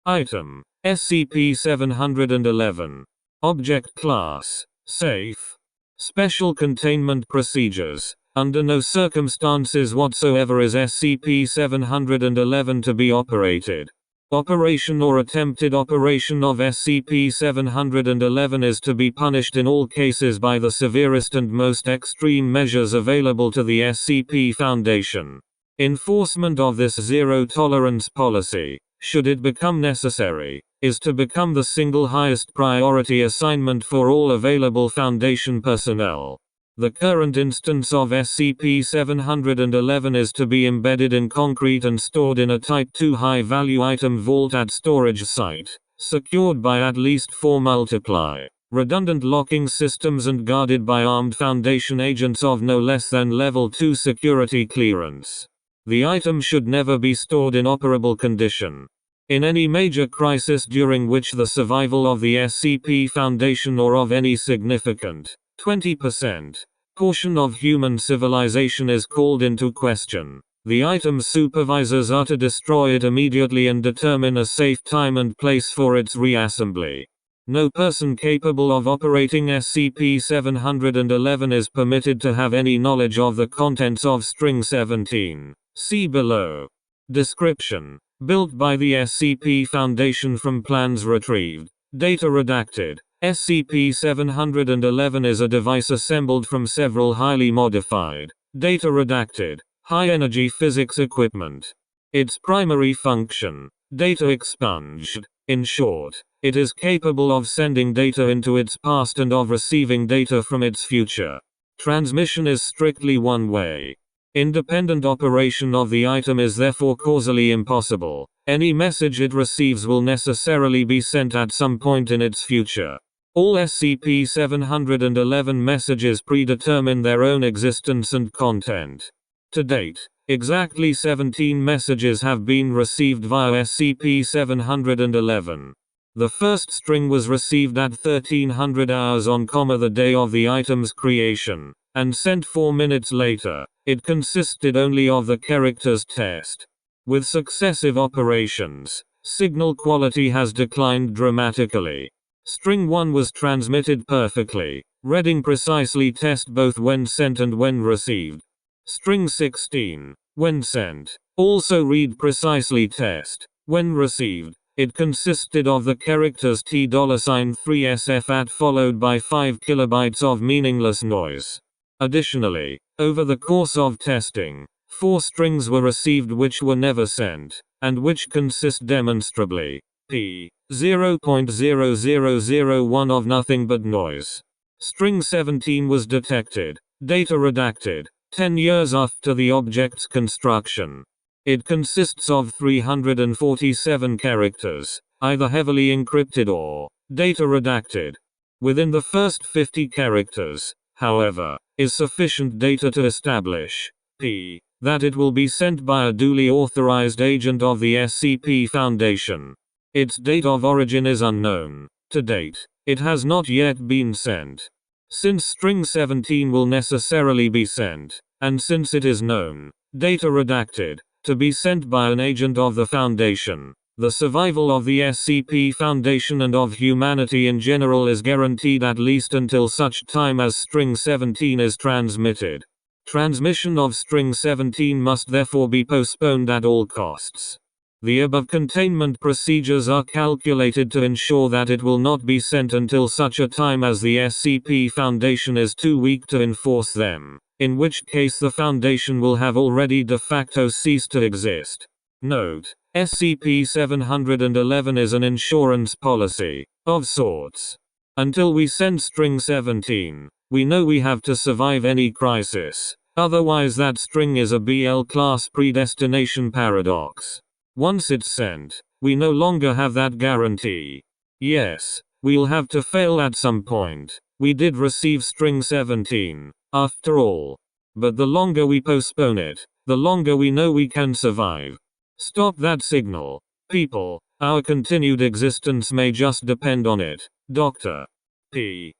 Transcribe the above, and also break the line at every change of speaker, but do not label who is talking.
Item: SCP-711. Object Class: Safe. Special Containment Procedures. Under no circumstances whatsoever is SCP-711 to be operated. Operation or attempted operation of SCP-711 is to be punished in all cases by the severest and most extreme measures available to the SCP Foundation. Enforcement of this zero-tolerance policy, should it become necessary, is to become the single highest priority assignment for all available Foundation personnel. The current instance of SCP-711 is to be embedded in concrete and stored in a Type 2 high-value item vault at storage site, secured by at least 4 multiply redundant locking systems and guarded by armed Foundation agents of no less than Level 2 security clearance. The item should never be stored in operable condition. In any major crisis during which the survival of the SCP Foundation or of any significant 20% portion of human civilization is called into question, the item's supervisors are to destroy it immediately and determine a safe time and place for its reassembly. No person capable of operating SCP-711 is permitted to have any knowledge of the contents of String 17. See below. Description: built by the SCP Foundation from plans retrieved. Data redacted. SCP-711 is a device assembled from several highly modified, data redacted, high-energy physics equipment. Its primary function: data expunged. In short, it is capable of sending data into its past and of receiving data from its future. Transmission is strictly one-way. Independent operation of the item is therefore causally impossible. Any message it receives will necessarily be sent at some point in its future. All SCP-711 messages predetermine their own existence and content. To date, exactly 17 messages have been received via SCP-711. The first string was received at 1300 hours on the day of the item's creation, and sent 4 minutes later. It consisted only of the characters test. With successive operations, signal quality has declined dramatically. String 1 was transmitted perfectly, reading precisely test both when sent and when received. String 16, when sent, also read precisely test. When received, it consisted of the characters $3SF at followed by 5 kilobytes of meaningless noise. Additionally, over the course of testing, 4 strings were received which were never sent, and which consist demonstrably, p. 0.0001 of nothing but noise. String 17 was detected, data redacted, 10 years after the object's construction. It consists of 347 characters, either heavily encrypted or data redacted. Within the first 50 characters, however, is sufficient data to establish, p. that it will be sent by a duly authorized agent of the SCP Foundation. Its date of origin is unknown. To date, it has not yet been sent. Since String 17 will necessarily be sent, and since it is known, data redacted, to be sent by an agent of the Foundation, the survival of the SCP Foundation and of humanity in general is guaranteed at least until such time as String 17 is transmitted. Transmission of String 17 must therefore be postponed at all costs. The above containment procedures are calculated to ensure that it will not be sent until such a time as the SCP Foundation is too weak to enforce them, in which case the Foundation will have already de facto ceased to exist. Note: SCP-711 is an insurance policy, of sorts. Until we send String 17, we know we have to survive any crisis, otherwise that string is a BL class predestination paradox. Once it's sent, we no longer have that guarantee. Yes, we'll have to fail at some point. We did receive String 17, after all. But the longer we postpone it, the longer we know we can survive. Stop that signal, people. Our continued existence may just depend on it. Dr. P.